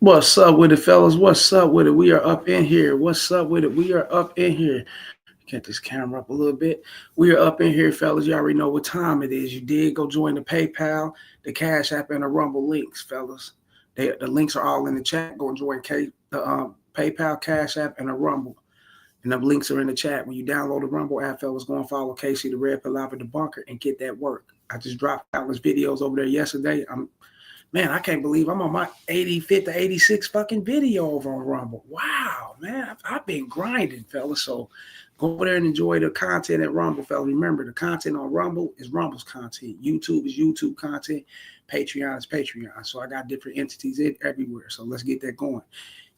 What's up with it, fellas? What's up with it? We are up in here. What's up with it? We are up in here. Get this camera up a little bit. We are up in here, fellas. You already know what time it is. You did go join the PayPal, the Cash App, and the Rumble links, fellas. The links are all in the chat. Go and join the PayPal, Cash App, and the Rumble. And the links are in the chat. When you download the Rumble app, fellas, go and follow Casey, the Red Palaver Debunker, and get that work. I just dropped countless videos over there yesterday. Man, I can't believe I'm on my 85th to 86 fucking video over on Rumble. Wow, man, I've been grinding, fellas. So go over there and enjoy the content at Rumble, fellas. Remember, the content on Rumble is Rumble's content. YouTube is YouTube content. Patreon is Patreon. So I got different entities everywhere. So let's get that going.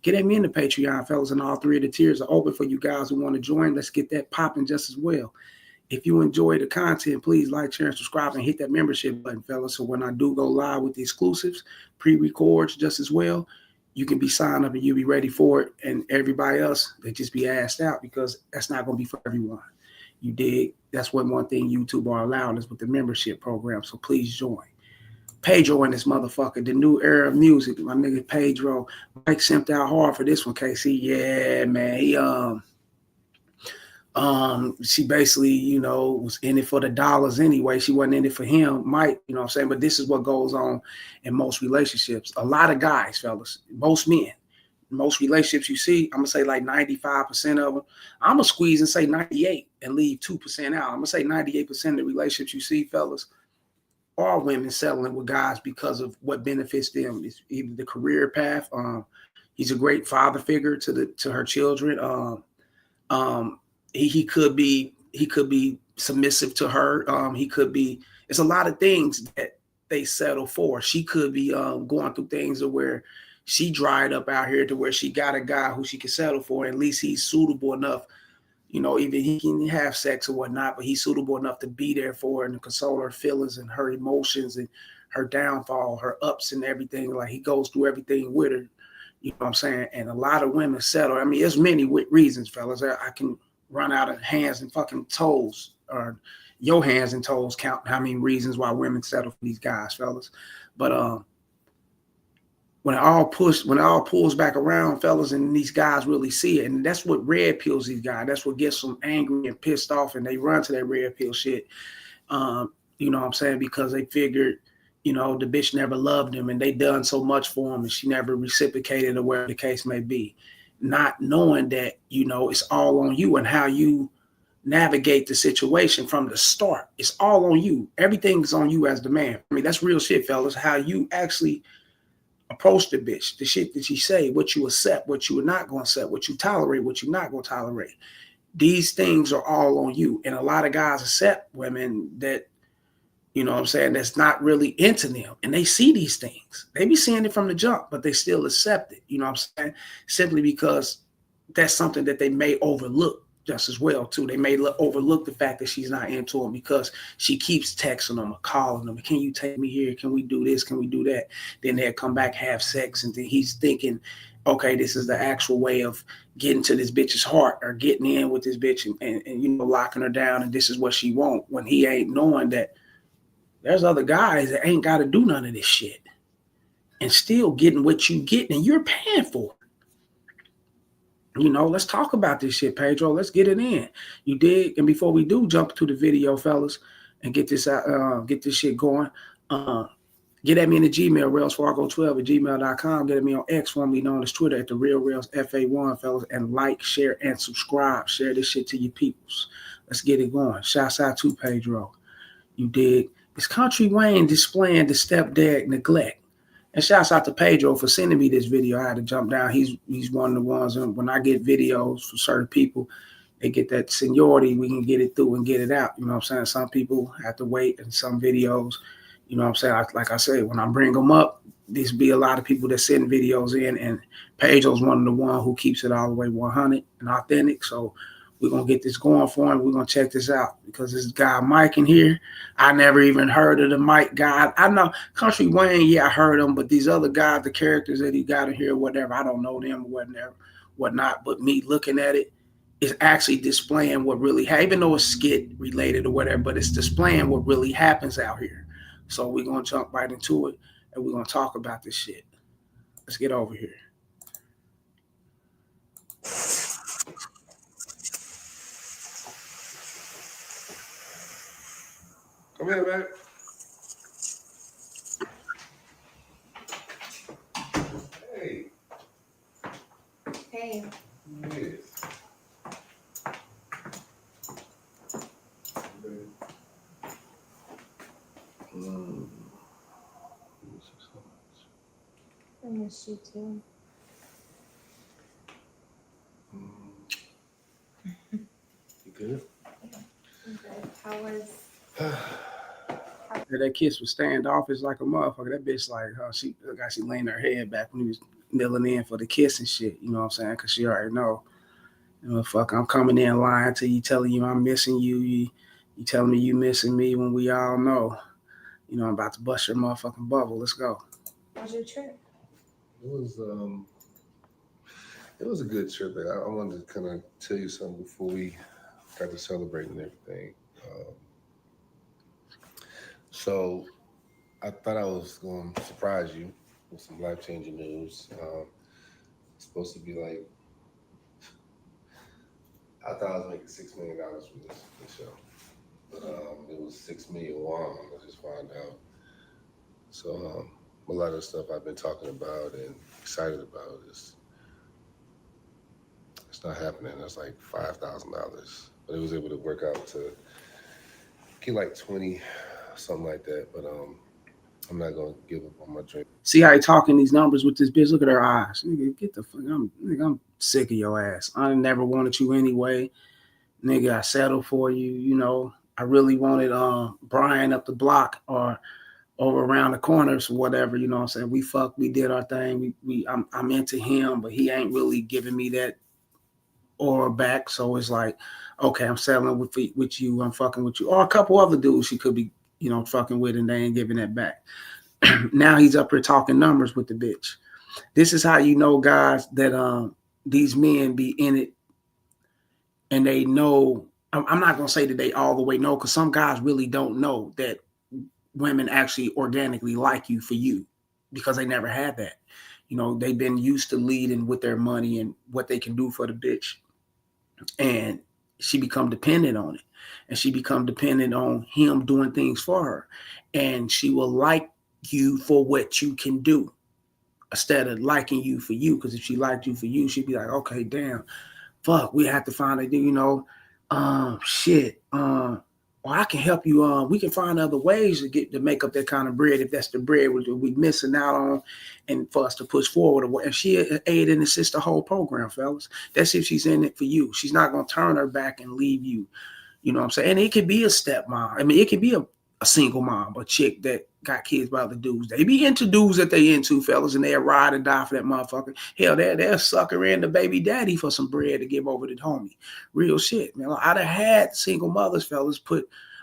Get at me in the Patreon, fellas, and all three of the tiers are open for you guys who want to join. Let's get that popping just as well. If you enjoy the content, please like, share, and subscribe, and hit that membership button, fellas. So when I do go live with the exclusives, pre-records just as well, you can be signed up and you'll be ready for it. And everybody else, they just be asked out because that's not going to be for everyone. You dig? That's one thing YouTube are allowing us with the membership program. So please join. Pedro in this motherfucker, the new era of music. My nigga Pedro, Mike simped out hard for this one, KC. Yeah, man. She basically, was in it for the dollars anyway. She wasn't in it for him, Mike, you know what I'm saying? But this is what goes on in most relationships. A lot of guys, fellas, most men, most relationships you see, I'm going to say like 95% of them. I'm going to squeeze and say 98 and leave 2% out. I'm going to say 98% of the relationships you see, fellas, are women settling with guys because of what benefits them. It's either the career path. He's a great father figure to her children. He could be submissive to her. He could be. It's a lot of things that they settle for. She could be going through things to where she dried up out here to where she got a guy who she can settle for. At least he's suitable enough. Even he can have sex or whatnot, but he's suitable enough to be there for her and to console her feelings and her emotions and her downfall, her ups and everything. Like he goes through everything with her. You know what I'm saying? And a lot of women settle. I mean, there's many reasons, fellas. I can run out of hands and fucking toes, or your hands and toes count how many reasons why women settle for these guys, fellas. But when it all pulls back around, fellas, and these guys really see it, and that's what red pills these guys. That's what gets them angry and pissed off, and they run to that red pill shit. You know what I'm saying? Because they figured, the bitch never loved him, and they done so much for him, and she never reciprocated, or whatever the case may be. Not knowing that, it's all on you and how you navigate the situation from the start. It's all on you. Everything's on you as the man. I mean, that's real shit, fellas. How you actually approach the bitch, the shit that you say, what you accept, what you are not going to accept, what you tolerate, what you're not going to tolerate. These things are all on you. And a lot of guys accept women that, that's not really into them. And they see these things. They be seeing it from the jump, but they still accept it. You know what I'm saying? Simply because that's something that they may overlook just as well, too. They may overlook the fact that she's not into him because she keeps texting them or calling them. Can you take me here? Can we do this? Can we do that? Then they'll come back, have sex, and then he's thinking, okay, this is the actual way of getting to this bitch's heart or getting in with this bitch and locking her down, and this is what she want, when he ain't knowing that there's other guys that ain't got to do none of this shit and still getting what you getting and you're paying for. Let's talk about this shit, Pedro. Let's get it in. You dig? And before we do jump to the video, fellas, and get this shit going, get at me in the Gmail, railsfargo12@gmail.com. Get at me on X, formerly known as Twitter, at the Real Rails FA1, fellas, and like, share, and subscribe. Share this shit to your peoples. Let's get it going. Shouts out to Pedro. You dig? It's Country Wayne displaying the stepdad neglect. And shouts out to Pedro for sending me this video. I had to jump down. He's one of the ones, and when I get videos for certain people, they get that seniority, we can get it through and get it out. You know what I'm saying? Some people have to wait, and some videos, you know what I'm saying? Like I say, when I bring them up, there's be a lot of people that send videos in, and Pedro's one of the ones who keeps it all the way 100 and authentic. So we're going to get this going for him. We're going to check this out because this guy Mike in here, I never even heard of the Mike guy. I know Country Wayne, yeah, I heard him, but these other guys, the characters that he got in here, whatever, I don't know them or whatnot, but me looking at it, is actually displaying what really, even though it's skit related or whatever, but it's displaying what really happens out here. So we're going to jump right into it, and we're going to talk about this shit. Let's get over here. Come here, man. Hey. Hey. Yes. Mm. I miss you too. You good? I'm good. How was? That kiss was standoffish like a motherfucker. That bitch like she laying her head back when he was kneeling in for the kiss and shit. You know what I'm saying? Because she already know. You know, fuck, I'm coming in lying to you, telling you I'm missing you. You telling me you missing me when we all know. You know, I'm about to bust your motherfucking bubble. Let's go. How's your trip? It was it was a good trip. I wanted to kind of tell you something before we got to celebrating everything. Um, so I thought I was going to surprise you with some life changing news. It's supposed to be like I thought I was making $6 million from this show, but it was 6 million won. I just found out. So a lot of the stuff I've been talking about and excited about is it's not happening. That's like $5,000, but it was able to work out to get like 20, something like that. But I'm not gonna give up on my dream. See how he talking these numbers with this bitch? Look at her eyes. Nigga, get the fuck. I'm sick of your ass. I never wanted you anyway. Nigga, I settled for you. You know, I really wanted Brian up the block or over around the corners or whatever. You know what I'm saying? We fucked. We did our thing. I'm into him, but he ain't really giving me that aura back. So it's like, okay, I'm settling with you. I'm fucking with you, or a couple other dudes she could be, you know, fucking with, and they ain't giving that back. Now he's up here talking numbers with the bitch. This is how you know, guys, that these men be in it and they know. I'm not gonna say that they all the way know, because some guys really don't know that women actually organically like you for you, because they never had that. You know, they've been used to leading with their money and what they can do for the bitch, and she become dependent on it, and she become dependent on him doing things for her, and she will like you for what you can do instead of liking you for you. Because if she liked you for you, she'd be like, okay, damn, fuck, we have to find a, you know, shit, or I can help you. We can find other ways to make up that kind of bread if that's the bread we're missing out on, and for us to push forward. And she aid and assist the whole program, fellas. That's if she's in it for you. She's not gonna turn her back and leave you. You know what I'm saying? And it could be a stepmom. I mean, it could be a single mom, a chick that got kids by other dudes. They be into dudes that they into, fellas, and they'll ride and die for that motherfucker. Hell, they'll sucker in the baby daddy for some bread to give over to the homie. Real shit, man. I'd have had single mothers, fellas,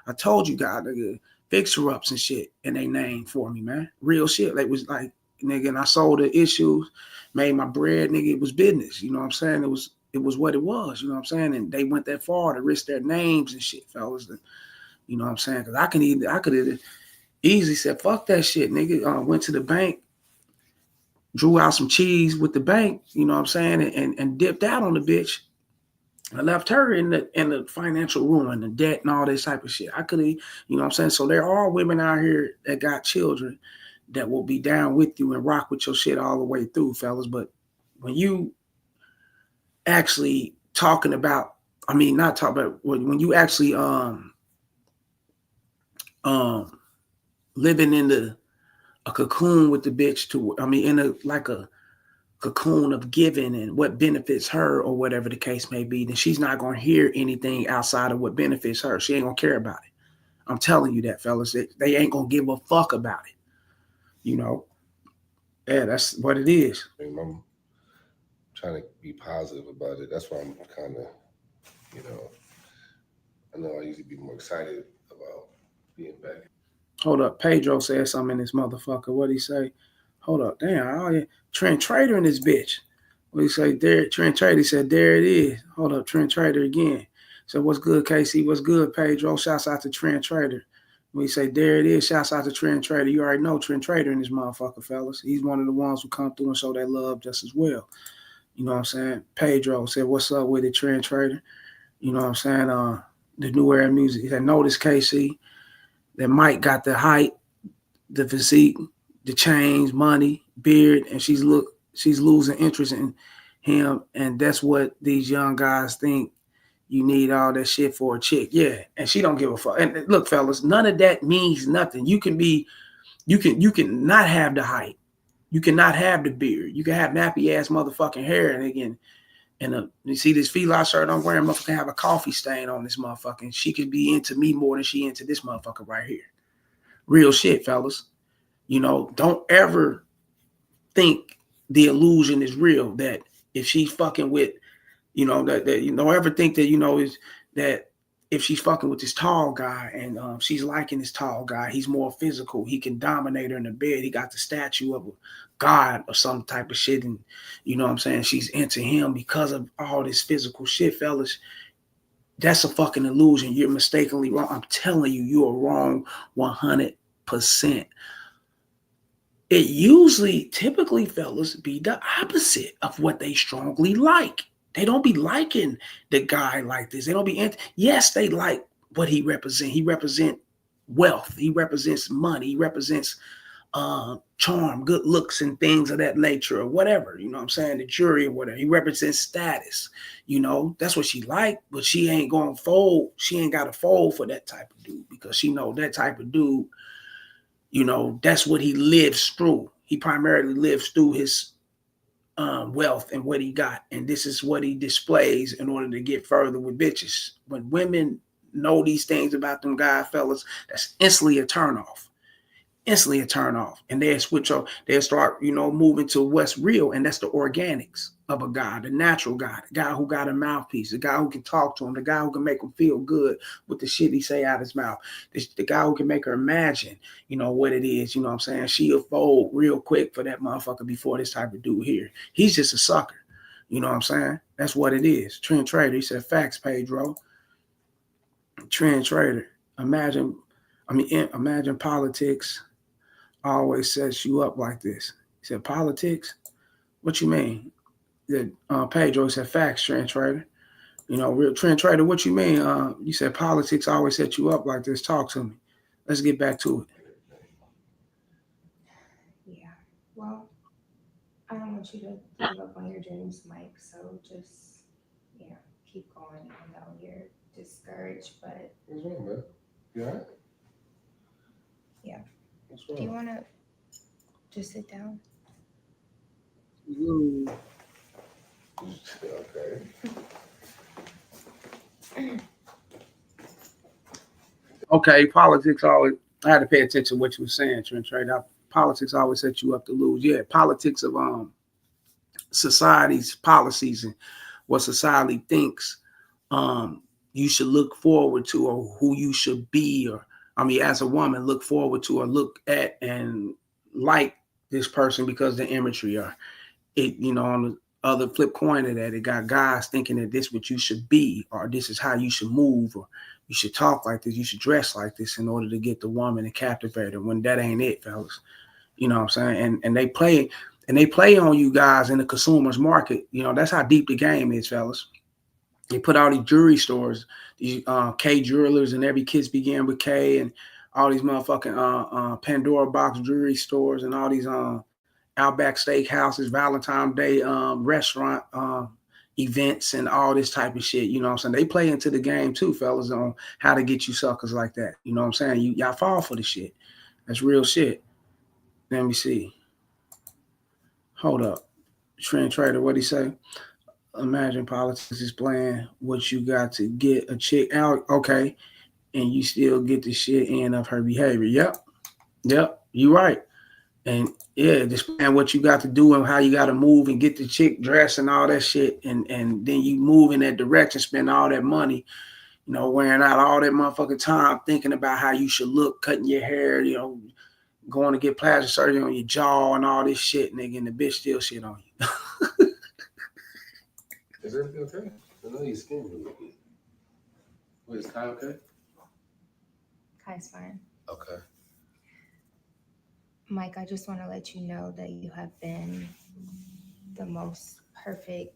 I told you guys, nigga, fixer-ups and shit in their name for me, man. Real shit. They was like, nigga, and I sold the issues, made my bread, nigga. It was business. You know what I'm saying? It was what it was, you know what I'm saying? And they went that far to risk their names and shit, fellas. You know what I'm saying? Because I could have easily said, fuck that shit, nigga. Went to the bank, drew out some cheese with the bank, you know what I'm saying, and dipped out on the bitch. I left her in the financial ruin, the debt, and all this type of shit. I could have, you know what I'm saying? So there are women out here that got children that will be down with you and rock with your shit all the way through, fellas. But when you actually talking about, I mean, not talk about, when you actually um living in a cocoon with the bitch, to, I mean, in a like a cocoon of giving and what benefits her or whatever the case may be, then she's not going to hear anything outside of what benefits her. She ain't going to care about it. I'm telling you that, fellas. They ain't going to give a fuck about it. You know? Yeah, that's what it is. I mean, I'm trying to be positive about it. That's why I'm kind of, you know, I know I usually be more excited about being back. Hold up. Pedro said something in this motherfucker. What'd he say? Hold up. Damn. Oh, yeah. Trent Trader in this bitch. What he say? There, Trent Trader, he said, there it is. Hold up. Trent Trader again. So what's good, Casey? What's good, Pedro? Shouts out to Trent Trader. We say, there it is. Shouts out to Trend Trader. You already know Trend Trader in this motherfucker, fellas. He's one of the ones who come through and show that love just as well. You know what I'm saying? Pedro said, what's up with it, Trend Trader? You know what I'm saying? The new era music. He said, notice KC that Mike got the height, the physique, the chains, money, beard, and she's losing interest in him. And that's what these young guys think. You need all that shit for a chick. Yeah. And she don't give a fuck. And look, fellas, none of that means nothing. You can not have the height. You cannot have the beard. You can have nappy ass motherfucking hair. And again, you see this feline shirt I'm wearing, motherfucker have a coffee stain on this motherfucker. And she could be into me more than she into this motherfucker right here. Real shit, fellas. You know, don't ever think the illusion is real that if she's fucking with, you know, that you don't ever think that, you know, is that if she's fucking with this tall guy and she's liking this tall guy, he's more physical. He can dominate her in the bed. He got the statue of a god or some type of shit. And you know what I'm saying? She's into him because of all this physical shit, fellas. That's a fucking illusion. You're mistakenly wrong. I'm telling you, you are wrong 100%. It usually, typically, fellas, be the opposite of what they strongly like. They don't be liking the guy like this. They don't be, yes, they like what he represents. He represents wealth. He represents money. He represents charm, good looks, and things of that nature, or whatever. You know what I'm saying? The jury or whatever. He represents status. You know, that's what she like, but she ain't gonna fold. She ain't got to fold for that type of dude because she know that type of dude, you know, that's what he lives through. He primarily lives through his wealth and what he got. And this is what he displays in order to get further with bitches. When women know these things about them guy fellas, that's instantly a turnoff. Instantly a turn off. And they'll switch up, they'll start, you know, moving to what's real. And that's the organics of a guy, the natural guy, the guy who got a mouthpiece, the guy who can talk to him, the guy who can make him feel good with the shit he say out his mouth, the guy who can make her imagine, you know, what it is, you know what I'm saying? She'll fold real quick for that motherfucker before this type of dude here. He's just a sucker. You know what I'm saying? That's what it is. Trend Trader, he said, facts, Pedro. Trend Trader. Imagine politics always sets you up like this. He said, politics? What you mean? That Pedro said, facts, Trend Trader. You know, real Trend Trader, what you mean? You said politics always set you up like this. Talk to me. Let's get back to it. Yeah. Well, I don't want you to give up on your dreams, Mike. So just, you know, keep going. I know you're discouraged, but What's wrong, man? You all right? Yeah. What's wrong? Do you want to just sit down? Ooh. Okay. Okay, politics always, I had to pay attention to what you were saying, Trent Trader. Politics always set you up to lose. Yeah, politics of society's policies and what society thinks you should look forward to, or who you should be, or I mean, as a woman, look forward to or look at and like this person because the imagery or it, you know, on the other flip coin of that, it got guys thinking that this is what you should be, or this is how you should move, or you should talk like this, you should dress like this in order to get the woman and captivate her, when that ain't it, fellas. You know what I'm saying? And they play on you guys in the consumer's market. You know, that's how deep the game is, fellas. They put all these jewelry stores, these K jewelers, and every kids began with K, and all these motherfucking Pandora box jewelry stores, and all these Outback Steakhouses, Valentine's Day restaurant events, and all this type of shit. You know what I'm saying? They play into the game too, fellas, on how to get you suckers like that. You know what I'm saying? Y'all fall for the shit. That's real shit. Let me see. Hold up. Trend Trader, what'd he say? Imagine politics is playing what you got to get a chick out. Okay. And you still get the shit in of her behavior. Yep. You right. And yeah, displaying what you got to do and how you got to move and get the chick dressed and all that shit. And then you move in that direction, spend all that money, you know, wearing out all that motherfucking time thinking about how you should look, cutting your hair, you know, going to get plastic surgery on your jaw and all this shit, nigga, and the bitch still shit on you. Is everything okay? I know your skin really good. Wait, is Kai okay? Kai's fine. Okay. Mike, I just want to let you know that you have been the most perfect.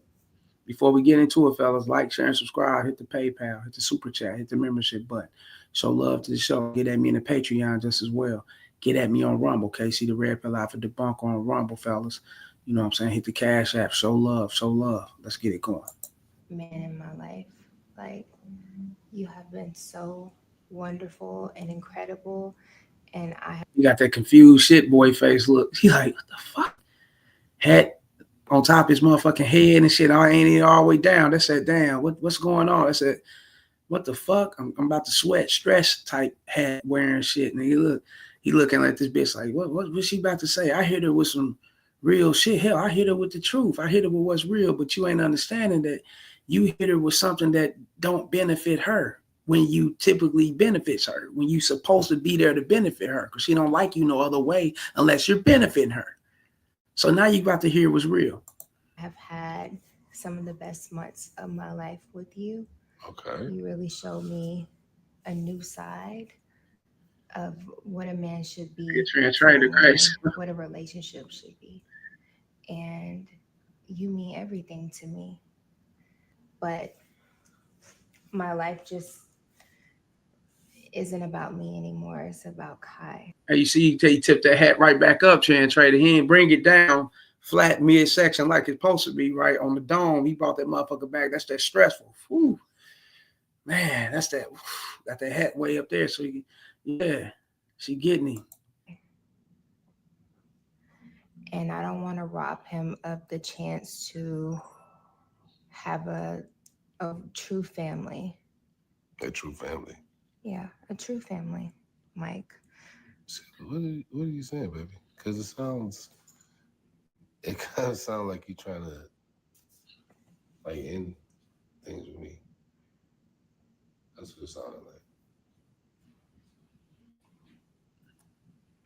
Before we get into it, fellas, like, share, and subscribe. Hit the PayPal, hit the super chat, hit the membership button. Show love to the show. Get at me in the Patreon just as well. Get at me on Rumble, okay? See the red pill out for debunk on Rumble, fellas. You know what I'm saying? Hit the Cash App. Show love. Show love. Let's get it going. Man in my life. Like, you have been so wonderful and incredible. And I You got that confused shit boy face look. He like, what the fuck? Hat on top of his motherfucking head and shit. I ain't even all the way down. They said, damn, what's going on? I said, what the fuck? I'm about to sweat, stress type hat wearing shit. And he looking at this bitch like, what's she about to say? I hit her with some real shit. Hell, I hit her with the truth. I hit her with what's real, but you ain't understanding that you hit her with something that don't benefit her when you typically benefits her, when you supposed to be there to benefit her, because she don't like you no other way unless you're benefiting her. So now you about to hear what's real. have had some of the best months of my life with you. Okay. You really showed me a new side of what a man should be to a Trader woman, Grace. what a relationship should be. And you mean everything to me. But my life just isn't about me anymore. It's about Kai. And you see, he tip that hat right back up, Chan Trader. He didn't bring it down flat midsection like it's supposed to be, right? On the dome, he brought that motherfucker back. That's that stressful. Whew. Man, that's that. Got that hat way up there. So, yeah, she getting him. And I don't want to rob him of the chance to have a true family. A true family. Yeah, a true family, Mike. What are you saying, baby? Because it kind of sounds like you're trying to like end things with me. That's what it sounded like.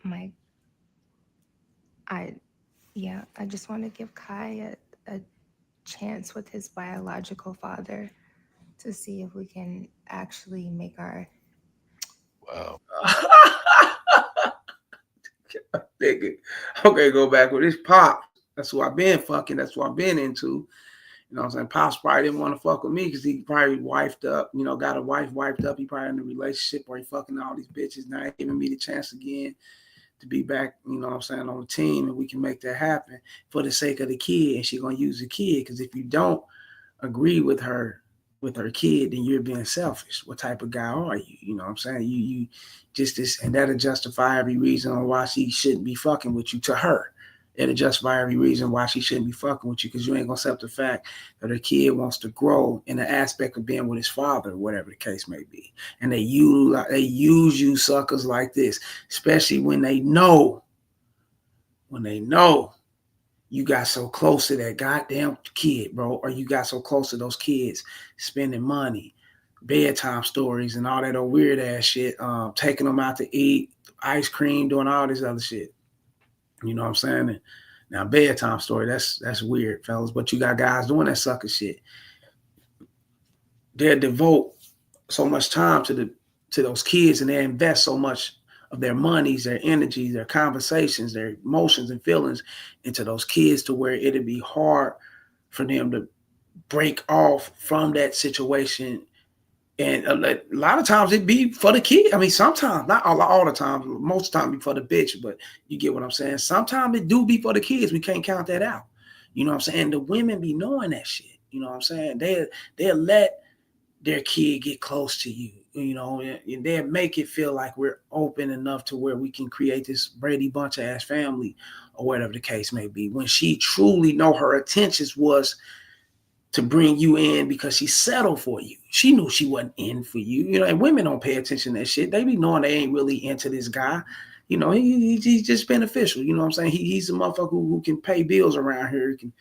Mike, I I just want to give Kai a chance with his biological father to see if we can actually make our Wow. Nigga. Okay, go back with this pop. That's who I've been fucking. That's what I've been into. You know what I'm saying? Pops probably didn't want to fuck with me because he probably wifed up, got a wife wiped up. He probably in a relationship where he fucking all these bitches. Now he giving me the chance again to be back, you know what I'm saying, on the team, and we can make that happen for the sake of the kid. And she's gonna use the kid. Because if you don't agree with her kid, then you're being selfish. What type of guy are you? You know what I'm saying? You just this, and that'll justify every reason on why she shouldn't be fucking with you to her. It'll justify every reason why she shouldn't be fucking with you, because you ain't gonna accept the fact that her kid wants to grow in the aspect of being with his father, whatever the case may be. And they use you suckers like this, especially when they know you got so close to that goddamn kid, bro, or you got so close to those kids spending money, bedtime stories, and all that old weird ass shit, taking them out to eat, ice cream, doing all this other shit. You know what I'm saying? And now bedtime story, that's weird, fellas. But you got guys doing that sucker shit. They devote so much time to those kids, and they invest so much of their monies, their energies, their conversations, their emotions and feelings into those kids, to where it'd be hard for them to break off from that situation. And a lot of times it be for the kid. I mean, sometimes, not all the time, most of the time be for the bitch, but you get what I'm saying? Sometimes it do be for the kids. We can't count that out. You know what I'm saying? The women be knowing that shit. You know what I'm saying? They'll let their kid get close to you, and they'll make it feel like we're open enough to where we can create this Brady Bunch ass family, or whatever the case may be. When she truly know her intentions was to bring you in because she settled for you. She knew she wasn't in for you. And women don't pay attention to that shit. They be knowing they ain't really into this guy. He's just beneficial. You know what I'm saying? He's a motherfucker who can pay bills around here. He can,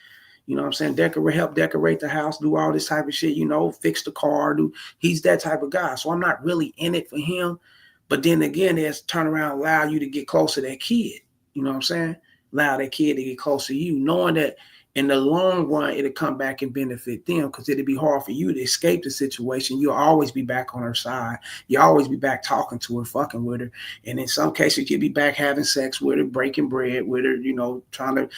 you know what I'm saying, help decorate the house, do all this type of shit, fix the car. He's that type of guy. So I'm not really in it for him. But then again, there's turn around, allow you to get close to that kid. You know what I'm saying? allow that kid to get close to you, knowing that in the long run it'll come back and benefit them because it'll be hard for you to escape the situation. You'll always be back on her side. You'll always be back talking to her, fucking with her. And in some cases, you'll be back having sex with her, breaking bread with her, trying to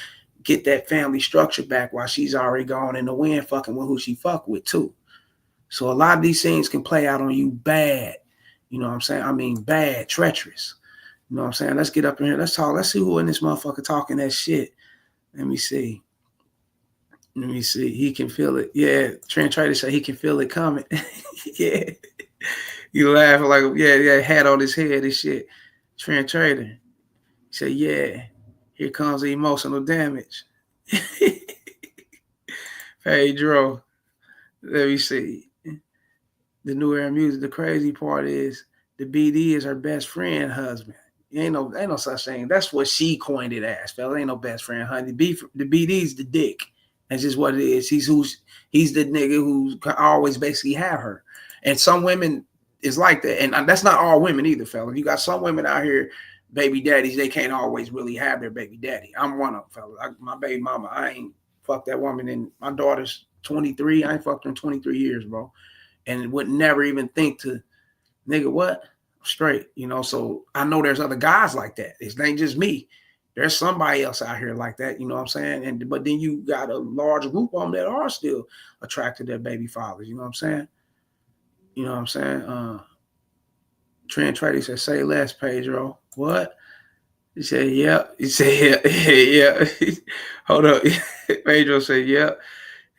get that family structure back while she's already gone in the wind fucking with who she fuck with too. So a lot of these things can play out on you bad. You know what I'm saying? I mean bad, treacherous. You know what I'm saying? Let's get up in here. Let's talk. Let's see who in this motherfucker talking that shit. Let me see. Let me see. He can feel it. Yeah. Trent Trader said he can feel it coming. Yeah. You laughing like, yeah, hat on his head and shit. Trent Trader. He said, yeah, here comes the emotional damage. Pedro. Let me see. The new era music. The crazy part is the BD is her best friend husband. Ain't no such thing. That's what she coined it as, fella. Ain't no best friend, honey. The BD's the dick. That's just what it is. He's the nigga who always basically have her. And some women is like that. And that's not all women either, fella. You got some women out here, baby daddies, they can't always really have their baby daddy. I'm one of them, fella. My baby mama, I ain't fucked that woman. And my daughter's 23. I ain't fucked her in 23 years, bro. And would never even think to, nigga, what? Straight, So I know there's other guys like that. It ain't just me. There's somebody else out here like that, you know what I'm saying? But then you got a large group of them that are still attracted to their baby fathers, you know what I'm saying? You know what I'm saying? Trent Trady said, say less, Pedro. What? He said, yeah. He said, yeah. Hold up. Pedro said, yeah.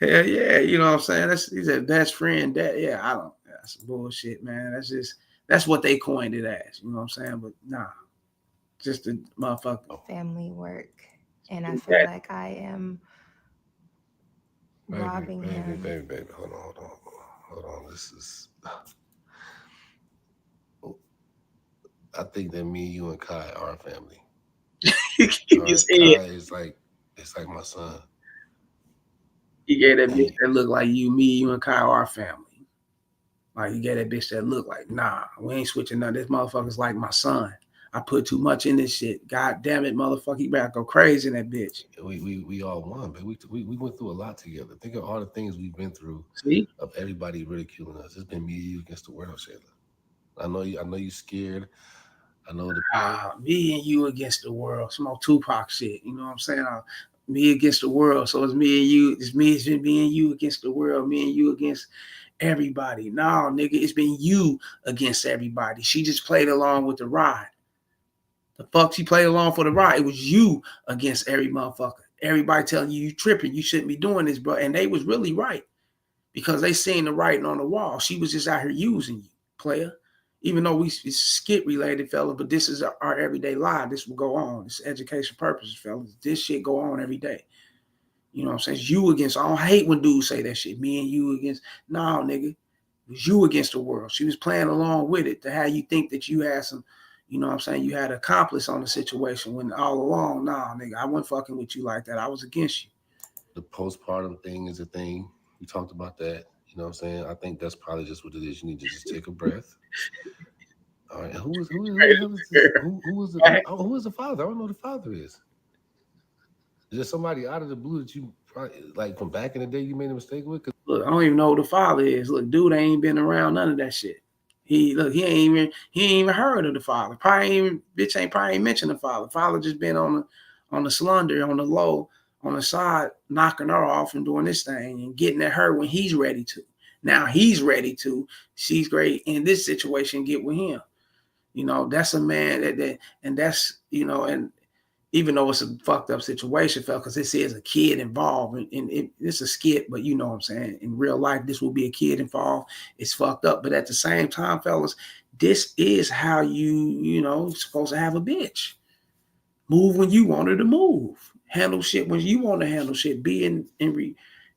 Hell yeah, you know what I'm saying? He said best friend, that yeah, I don't that's bullshit, man. That's what they coined it as, you know what I'm saying? But nah, just a motherfucker. Family work. And I feel That, like I am Baby, robbing baby, him. baby, baby. Hold on. This is. I think that me, you, and Kai are family. you All right, just said Kai is like it's like my son. you gave that bitch He, that look like you and Kyle are family. Like you gave that bitch that look like, nah, we ain't switching none. This motherfucker's like my son. I put too much in this shit. God damn it, motherfucker, you better go crazy in that bitch. we all won, but we went through a lot together. Think of all the things we've been through See? of everybody ridiculing us. It's been me and you against the world, Shayla. I know you scared. I know the Me and you against the world. Some old Tupac shit. You know what I'm saying? Me against the world. So it's me and you. It's been me and you against the world. Me and you against everybody. No, nigga, it's been you against everybody. She just played along with the ride. The fuck she played along for the ride. It was you against every motherfucker. Everybody telling you tripping. You shouldn't be doing this, bro. And they was really right because they seen the writing on the wall. She was just out here using you, player. Even though it's skit related, fella, but this is our everyday life. This will go on. It's education purposes, fellas. This shit go on every day. You know what I'm saying? It's you against. I don't hate when dudes say that shit. Me and you against. No, nigga. It was you against the world. She was playing along with it to have you think that you had some, you know what I'm saying? You had an accomplice on the situation when all along, nah, nigga, I wasn't fucking with you like that. I was against you. postpartum thing is a thing. We talked about that. You know what I'm saying? I think that's probably just what it is. You need to just take a breath. All right. Who the hell is this? Who was the father? I don't know who the father is. Is there somebody out of the blue that you probably like from back in the day you made a mistake with? Look, I don't even know who the father is. Look, dude ain't been around none of that shit. He ain't even heard of the father. Probably ain't mentioned the father. Father just been on the slender, on the low, on the side, knocking her off and doing this thing and getting at her when he's ready to. Now he's ready to. She's great in this situation. Get with him. That's a man and that's and even though it's a fucked up situation, felt because this is a kid involved, and it's a skit, but you know what I'm saying. In real life, this will be a kid involved. It's fucked up, but at the same time, fellas, this is how supposed to have a bitch. Move when you want her to move. Handle shit when you want to handle shit. Be in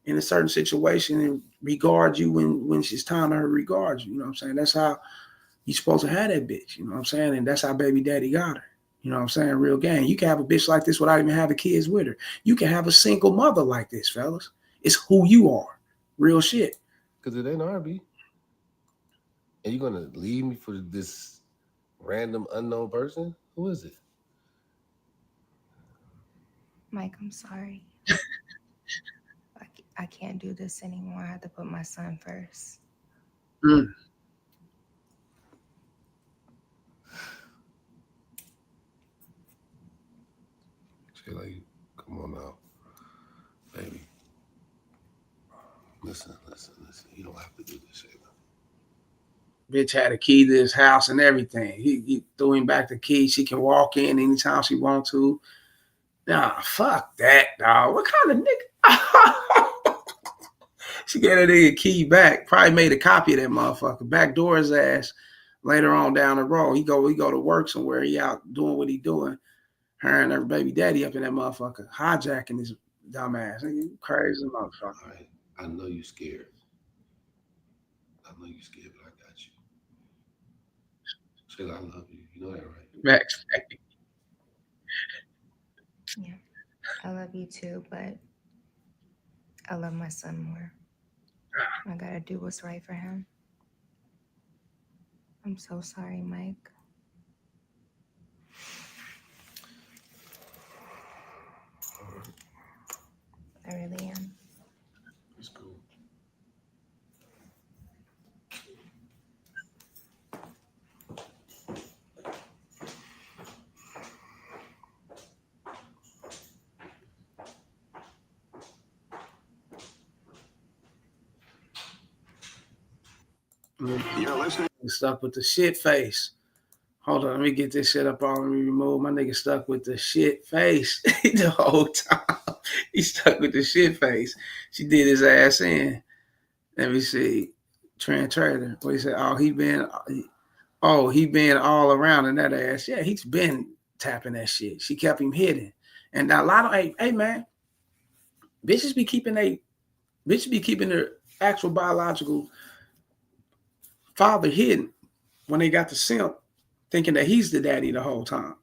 a certain situation and regard you when it's time to regard you. You know what I'm saying? That's how you supposed to have that bitch. You know what I'm saying? And that's how baby daddy got her. You know what I'm saying? Real game. You can have a bitch like this without even having kids with her. You can have a single mother like this, fellas. It's who you are. Real shit. Because it ain't R&B. And you're gonna leave me for this random unknown person? Who is it? Mike, I'm sorry. I can't do this anymore. I have to put my son first. Mm. Shayla, come on now, baby. Listen. You don't have to do this, Shayla. Bitch had a key to his house and everything. He threw him back the key. She can walk in anytime she want to. Nah, fuck that, dog. What kind of nigga? She gave that nigga key back. Probably made a copy of that motherfucker. Backdoor his ass. Later on down the road, he go to work somewhere. He out doing what he doing. Her and her baby daddy up in that motherfucker, hijacking his dumb ass. Nigga, crazy motherfucker. All right. I know you scared. I know you scared, but I got you. Shayla, I love you. You know that, right? Max. Yeah, I love you too, but I love my son more. I gotta do what's right for him. I'm so sorry, Mike. All right. I really am. It's cool. You're listening. Stuck with the shit face. Hold on, let me get this shit up on me remove. My nigga stuck with the shit face the whole time. He stuck with the shit face. She did his ass in. Let me see. Trent Trader. What he said? He been all around in that ass. Yeah, he's been tapping that shit. She kept him hidden. And a lot of hey man, bitches be keeping their actual biological father hidden when they got the simp, thinking that he's the daddy the whole time.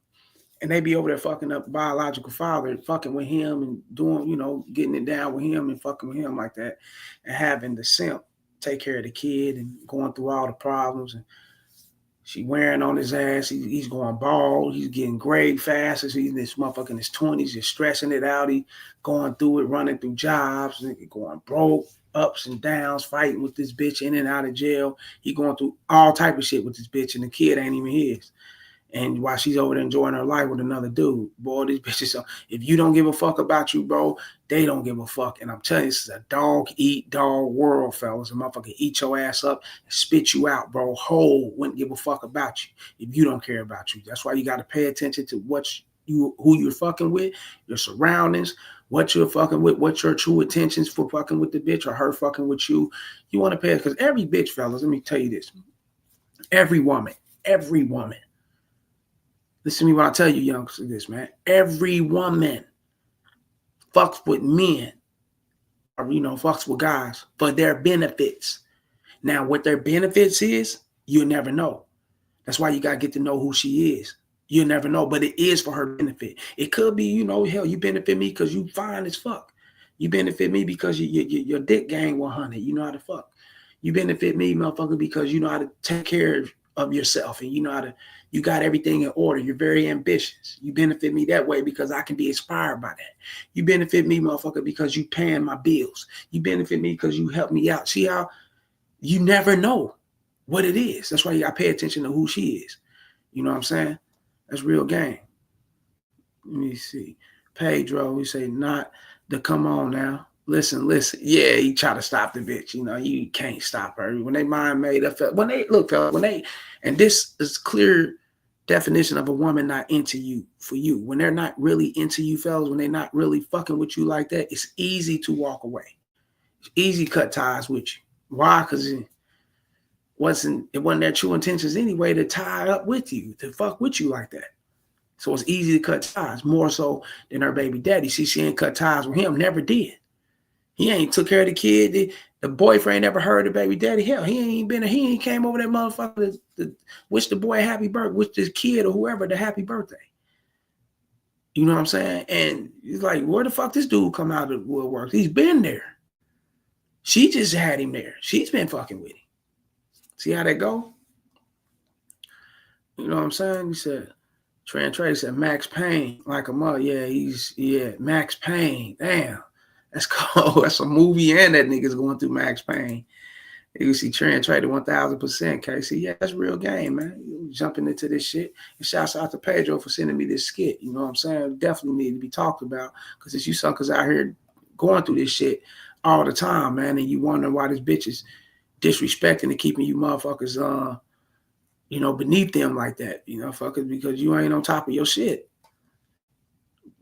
And they be over there fucking up biological father, fucking with him and doing, getting it down with him and fucking with him like that, and having the simp take care of the kid and going through all the problems. And she wearing on his ass. He's going bald. He's getting gray fast. He's in this motherfucker in his 20s, just stressing it out. He going through it, running through jobs, going broke, ups and downs, fighting with this bitch in and out of jail. He going through all type of shit with this bitch, and the kid ain't even his. And while she's over there enjoying her life with another dude, boy, these bitches, if you don't give a fuck about you, bro, they don't give a fuck. And I'm telling you, this is a dog eat dog world, fellas. A motherfucker eat your ass up and spit you out, bro. Whole wouldn't give a fuck about you if you don't care about you. That's why you got to pay attention to who you're fucking with, your surroundings, what you're fucking with, what your true intentions for fucking with the bitch or her fucking with you. You want to pay it because every bitch, fellas, let me tell you this. Every woman, listen to me when I tell you, youngsters, this, man. Every woman fucks with men or, fucks with guys for their benefits. Now, what their benefits is, you'll never know. That's why you got to get to know who she is. You'll never know, but it is for her benefit. It could be, hell, you benefit me because you fine as fuck. You benefit me because your dick gang 100. You know how to fuck. You benefit me, motherfucker, because you know how to take care of yourself and you got everything in order. You're very ambitious. You benefit me that way because I can be inspired by that. You benefit me, motherfucker, because you paying my bills. You benefit me because you help me out. See how you never know what it is. That's why you got to pay attention to who she is. You know what I'm saying? That's real game. Let me see. Pedro, we say not the come on now. Listen. Yeah, he try to stop the bitch. You can't stop her. When they mind made up, when they look, fella, and this is clear definition of a woman not into you for you. When they're not really into you, fellas, when they're not really fucking with you like that, it's easy to walk away. It's easy to cut ties with you. Why? Because it wasn't their true intentions anyway to tie up with you, to fuck with you like that. So it's easy to cut ties, more so than her baby daddy. See, she ain't cut ties with him, never did. He ain't took care of the kid. The boyfriend never heard of baby daddy. Hell, he ain't came over that motherfucker to wish the boy a happy birthday, wish this kid or whoever the happy birthday. You know what I'm saying? And he's like, where the fuck this dude come out of the woodwork? He's been there. She just had him there. She's been fucking with him. See how that go? You know what I'm saying? He said, Trent Trey said Max Payne, like a mother. Yeah, Max Payne. Damn. That's cool. That's a movie, and that nigga's going through Max Payne. You see Trent Trey 1000%, Casey. Yeah, that's real game, man. You jumping into this shit. And shouts out to Pedro for sending me this skit. You know what I'm saying? Definitely need to be talked about because it's you suckers out here going through this shit all the time, man. And you wondering why this bitch is disrespecting and keeping you motherfuckers beneath them like that, fuckers, because you ain't on top of your shit.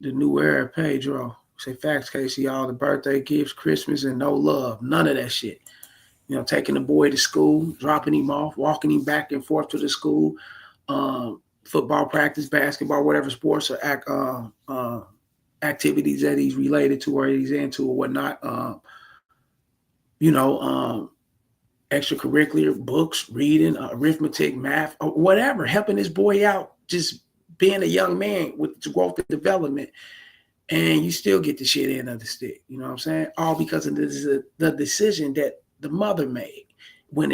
The new era, Pedro. Say facts, Casey. All the birthday gifts, Christmas, and no love. None of that shit. Taking the boy to school, dropping him off, walking him back and forth to the school, football practice, basketball, whatever sports or activities that he's related to or he's into or whatnot. Extracurricular, books, reading, arithmetic, math, or whatever, helping this boy out, just being a young man with growth and development. And you still get the shit end of the stick. You know what I'm saying? All because of the decision that the mother made. When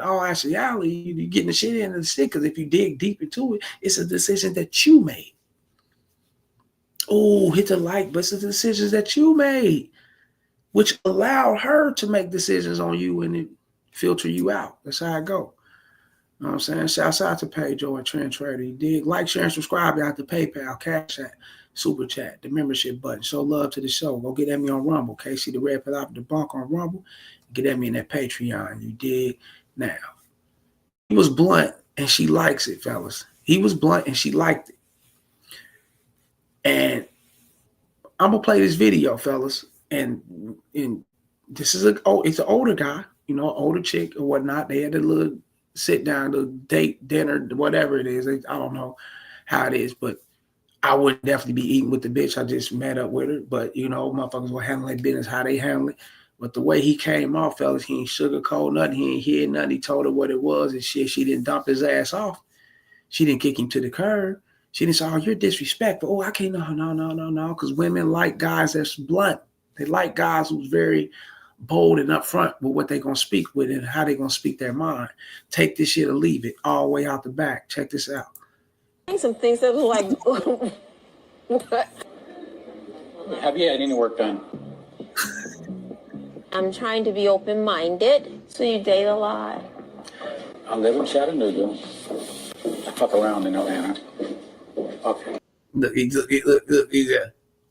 all actuality, you're getting the shit end of the stick because if you dig deep into it, it's a decision that you made. Oh, hit the like, but it's the decisions that you made, which allowed her to make decisions on you and it filter you out. That's how it go. You know what I'm saying? Shouts out to Pedro and Trent Trader. You dig? Like, share, and subscribe out to PayPal, Cash App, Super Chat, the membership button. Show love to the show. Go get at me on Rumble. Casey the Red Pill the Bunk on Rumble. Get at me in that Patreon. You dig? Now, he was blunt and she likes it, fellas. He was blunt and she liked it. And I'm going to play this video, fellas. And this is it's an older guy, older chick or whatnot. They had a little sit down to date, dinner, whatever it is. I don't know how it is, but I would definitely be eating with the bitch. I just met up with her, but motherfuckers will handle their business how they handle it. But the way he came off, fellas, he ain't sugarcoat nothing. He ain't hear nothing. He told her what it was and shit. She didn't dump his ass off. She didn't kick him to the curb. She didn't say, "Oh, you're disrespectful." Oh, I can't. No. Because women like guys that's blunt. They like guys who's very bold and upfront with what they're going to speak with and how they're going to speak their mind. Take this shit or leave it all the way out the back. Check this out. Some things that was like, have you had any work done? I'm trying to be open-minded. So you date a lot? I live in Chattanooga. I fuck around in Atlanta. Okay. Look,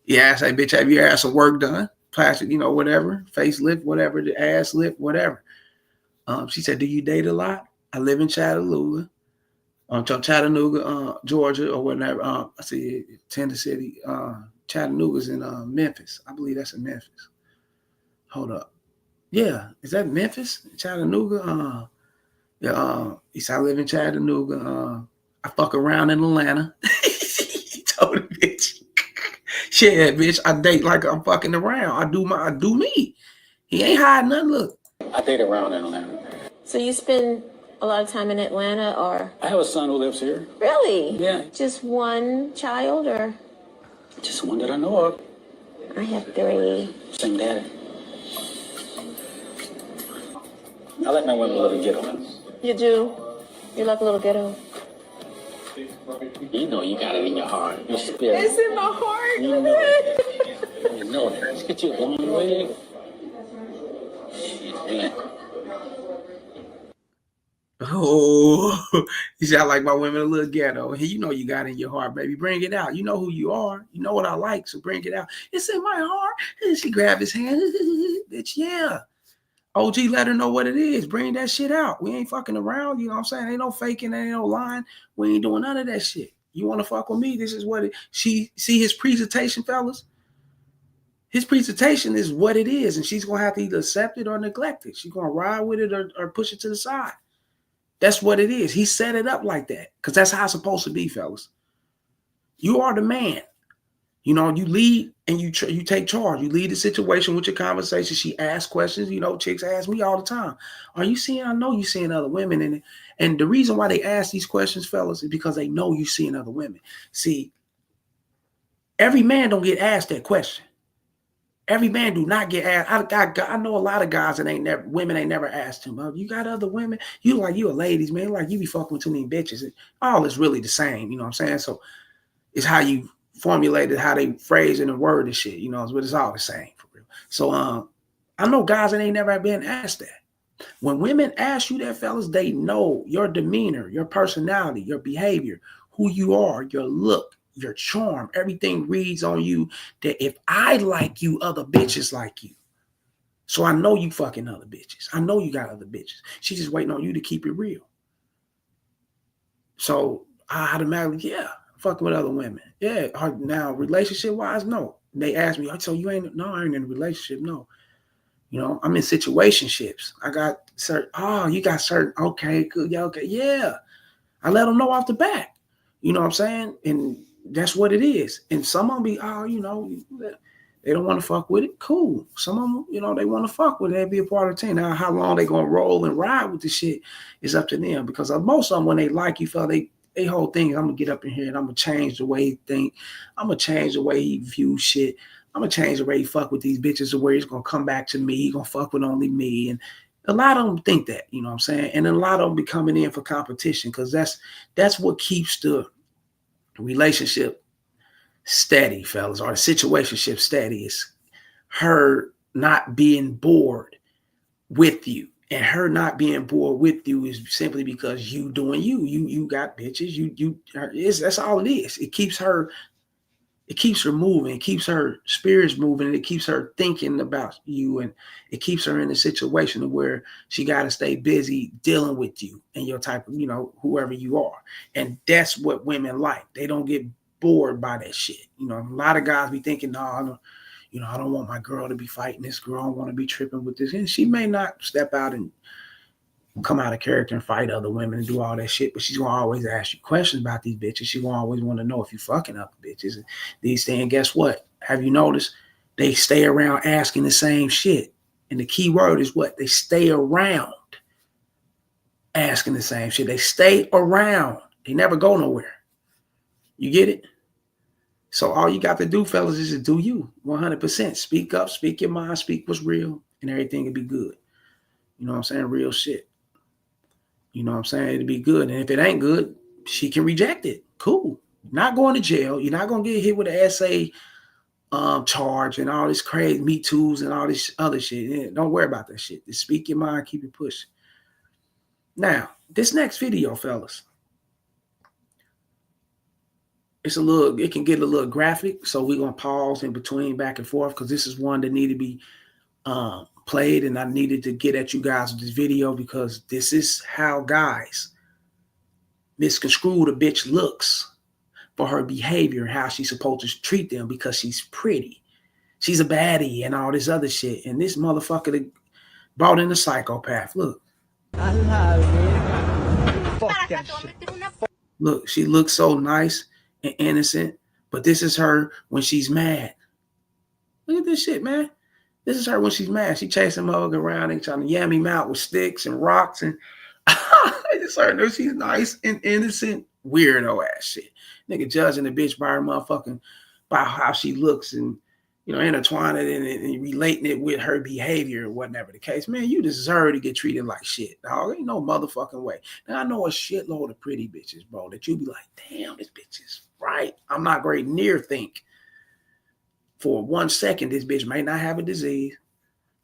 yeah, I say, bitch, have you had some work done? Plastic, whatever, facelift, whatever, the ass lift, whatever. She said, do you date a lot? I live in Chattanooga, Georgia, or whatever. I see Tennessee, Chattanooga's in Memphis. I believe that's in Memphis. Hold up. Yeah, is that Memphis? Chattanooga? He said, I live in Chattanooga. I fuck around in Atlanta. He told the bitch. Yeah, bitch, I date like I'm fucking around. I do me. He ain't hiding nothing. Look. I date around in Atlanta. So you spend a lot of time in Atlanta, or? I have a son who lives here. Really? Yeah. Just one child, or? Just one that I know of. I have 3. Same daddy. I like my women a little ghetto. You do? You like a little ghetto? You know you got it in your heart. Your spirit. It's in my heart. You know it. You know it. Let's get you a long way. Shit, man. Oh, he said, I like my women a little ghetto. Hey, you got it in your heart, baby. Bring it out. You know who you are. You know what I like, so bring it out. It's in my heart. And she grabbed his hand. Bitch, yeah. OG, let her know what it is. Bring that shit out. We ain't fucking around. You know what I'm saying? Ain't no faking. Ain't no lying. We ain't doing none of that shit. You want to fuck with me? This is what it. See his presentation, fellas? His presentation is what it is. And she's going to have to either accept it or neglect it. She's going to ride with it or push it to the side. That's what it is. He set it up like that because that's how it's supposed to be, fellas. You are the man. You lead and you take charge. You lead the situation with your conversation. She asks questions. Chicks ask me all the time. Are you seeing? I know you seeing other women in it. And the reason why they ask these questions, fellas, is because they know you seeing other women. See, every man don't get asked that question. Every man do not get asked. I know a lot of guys that women ain't never asked him, oh, you got other women? You like you a ladies, man. Like you be fucking with too many bitches. And all is really the same, you know what I'm saying? So it's how you formulated, how they phrase and the word and shit, you know, but it's all the same for real. So I know guys that ain't never been asked that. When women ask you that, fellas, they know your demeanor, your personality, your behavior, who you are, your look, your charm, everything reads on you that if I like you, other bitches like you. So I know you fucking other bitches. I know you got other bitches. She's just waiting on you to keep it real. So I automatically, yeah, fucking with other women. Yeah. Now, relationship wise, no. They ask me, so you ain't, no, I ain't in a relationship. No. You know, I'm in situationships. I got certain, oh, you got certain, okay, good, yeah, okay, yeah. I let them know off the bat. You know what I'm saying? And that's what it is. And some of them be, oh, you know, they don't want to fuck with it. Cool. Some of them, you know, they want to fuck with it. They be a part of the team. Now, how long they gonna roll and ride with the shit is up to them. Because most of them, when they like you, fella, they whole thing is, I'm gonna get up in here and I'm gonna change the way he think. I'm gonna change the way he view shit. I'm gonna change the way he fuck with these bitches to where he's gonna come back to me. He gonna fuck with only me. And a lot of them think that, you know what I'm saying? And then a lot of them be coming in for competition because that's what keeps the relationship steady, fellas, or the situationship steady is her not being bored with you. And her not being bored with you is simply because you doing you got bitches, that's all it is. It keeps her moving, it keeps her spirits moving, and it keeps her thinking about you, and it keeps her in a situation where she got to stay busy dealing with you and your type of, you know, whoever you are. And that's what women like. They don't get bored by that shit. You know, a lot of guys be thinking, no, I don't want my girl to be fighting this girl. I don't want to be tripping with this. And she may not step out and come out of character and fight other women and do all that shit, but she's gonna always ask you questions about these bitches. She's gonna always want to know if you fucking other bitches and these things. Guess what? Have you noticed they stay around asking the same shit? And the key word is what? They stay around asking the same shit. They stay around. They never go nowhere. You get it? So all you got to do, fellas, is to do you 100%. Speak up, speak your mind, speak what's real, and everything will be good. You know what I'm saying? Real shit. You know what I'm saying? It'll be good. And if it ain't good, she can reject it. Cool. You're not going to jail. You're not going to get hit with an SA charge and all this crazy Me Too's and all this other shit. Yeah, don't worry about that shit. Just speak your mind, keep it pushing. Now, this next video, fellas, it can get a little graphic. So we're going to pause in between back and forth because this is one that needed to be played, and I needed to get at you guys with this video because this is how guys misconstrue the bitch looks for her behavior and how she's supposed to treat them because she's pretty. She's a baddie and all this other shit. And this motherfucker brought in a psychopath. Look. Look, she looks so nice and innocent, but this is her when she's mad. Look at this shit, man. This is her when she's mad. She chasing motherfucker around and trying to yam him out with sticks and rocks. And I just heard her. She's nice and innocent, weirdo ass shit. Nigga judging the bitch by her motherfucking, by how she looks and, you know, intertwining it and relating it with her behavior or whatever the case. Man, you deserve to get treated like shit, dog. Ain't no motherfucking way. Now, I know a shitload of pretty bitches, bro, that you be like, damn, this bitch is right. I'm not great near think. For 1 second, this bitch may not have a disease.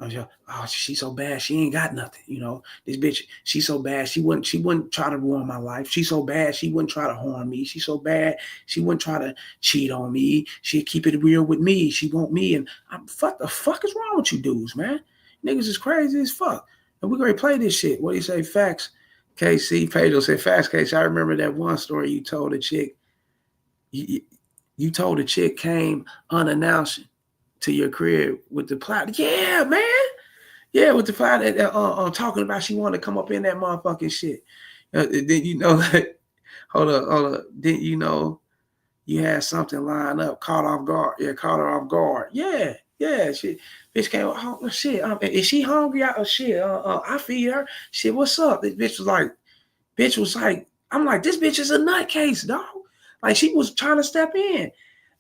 Oh, she's so bad. She ain't got nothing. You know, this bitch, she's so bad. She wouldn't try to ruin my life. She's so bad. She wouldn't try to harm me. She's so bad. She wouldn't try to cheat on me. She'd keep it real with me. She want me. And the fuck is wrong with you dudes, man? Niggas is crazy as fuck. And we're going to play this shit. What do you say? Facts. KC, Pedro said, facts, KC. I remember that one story you told a chick. You told a chick came unannounced to your crib with the plot. Yeah, man. Yeah, with the plot talking about she wanted to come up in that motherfucking shit. Then you know that. Hold up. Didn't you know you had something lined up, caught off guard? Yeah, caught her off guard. Yeah. Shit. Bitch came. Oh shit. Is she hungry? Oh shit. I feed her. Shit. What's up? This bitch was like. I'm like, this bitch is a nutcase, dog. Like she was trying to step in.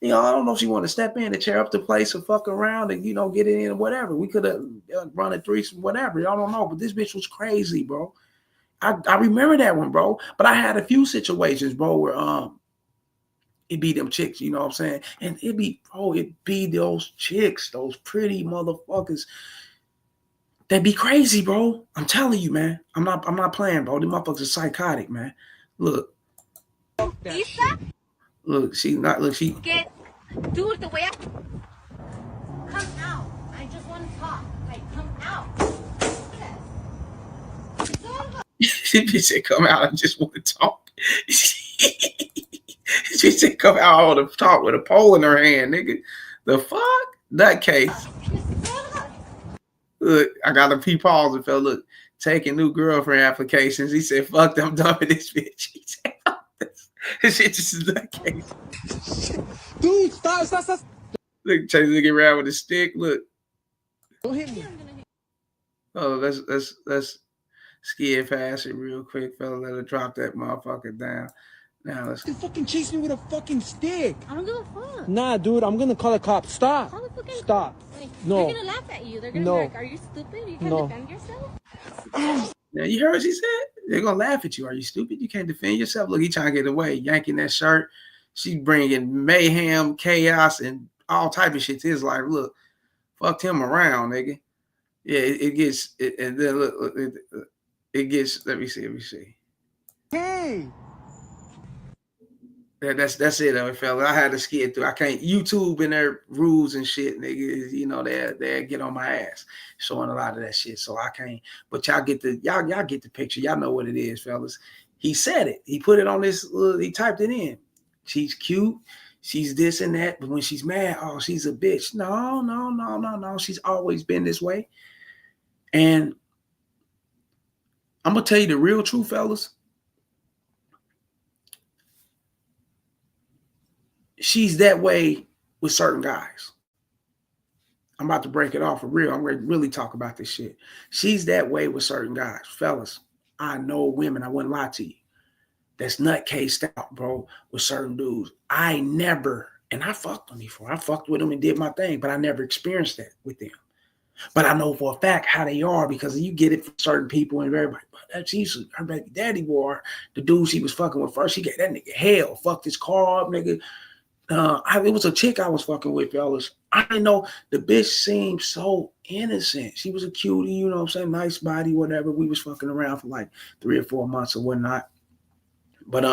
You know, I don't know if she wanted to step in and tear up the place or fuck around and, you know, get it in or whatever. We could have run a threesome, whatever. I don't know. But this bitch was crazy, bro. I remember that one, bro. But I had a few situations, bro, where it be them chicks, you know what I'm saying? And it be those chicks, those pretty motherfuckers. They be crazy, bro. I'm telling you, man. I'm not playing, bro. Them motherfuckers are psychotic, man. Look. Look, she Get, dude, the way I come out. I just want to talk. Like, come out. she said, come out, I just want to talk. She said, come out, I want to talk with a pole in her hand, nigga. The fuck? That case. Look, I got a pause and felt, look, taking new girlfriend applications. He said, fuck them, dumping this bitch. He said, fuck this. This shit just is that case. Dude, stop. Look, Chase looking around with a stick. Look. Don't hit me. Oh, let's skid past it real quick, fella. Let her drop that motherfucker down. Now let's. You fucking chase me with a fucking stick. I don't give a fuck. Nah, dude, I'm gonna call the cops. Stop. Call the fucking Stop. Like, No. they're gonna laugh at you. They're gonna No. be like, are you stupid? You can't No. defend yourself? Now you heard what she said? They're gonna laugh at you. Are you stupid? You can't defend yourself. Look, he trying to get away, yanking that shirt. She's bringing mayhem, chaos, and all type of shit to his life. Look, fucked him around, nigga. Yeah, it gets, and then look, it gets. Let me see. Hey. That's it, though, fella. I had to skid through. I can't YouTube and their rules and shit, nigga. You know, they get on my ass showing a lot of that shit. So I can't. But y'all get the picture. Y'all know what it is, fellas. He said it. He put it on this. He typed it in. She's cute. She's this and that. But when she's mad, oh, she's a bitch. No. She's always been this way. And I'm gonna tell you the real truth, fellas. She's that way with certain guys. I'm about to break it off for real. I'm going to really talk about this shit. She's that way with certain guys. Fellas, I know women, I wouldn't lie to you, that's nutcased out, bro, with certain dudes. I never, and I fucked them before. I fucked with them and did my thing, but I never experienced that with them. But I know for a fact how they are because you get it from certain people and everybody. But she's her baby daddy war, the dude she was fucking with first. She got that nigga hell, fucked his car up, nigga. It was a chick I was fucking with, fellas. I didn't know the bitch seemed so innocent. She was a cutie, you know what I'm saying? Nice body, whatever. We was fucking around for like 3 or 4 months or whatnot. But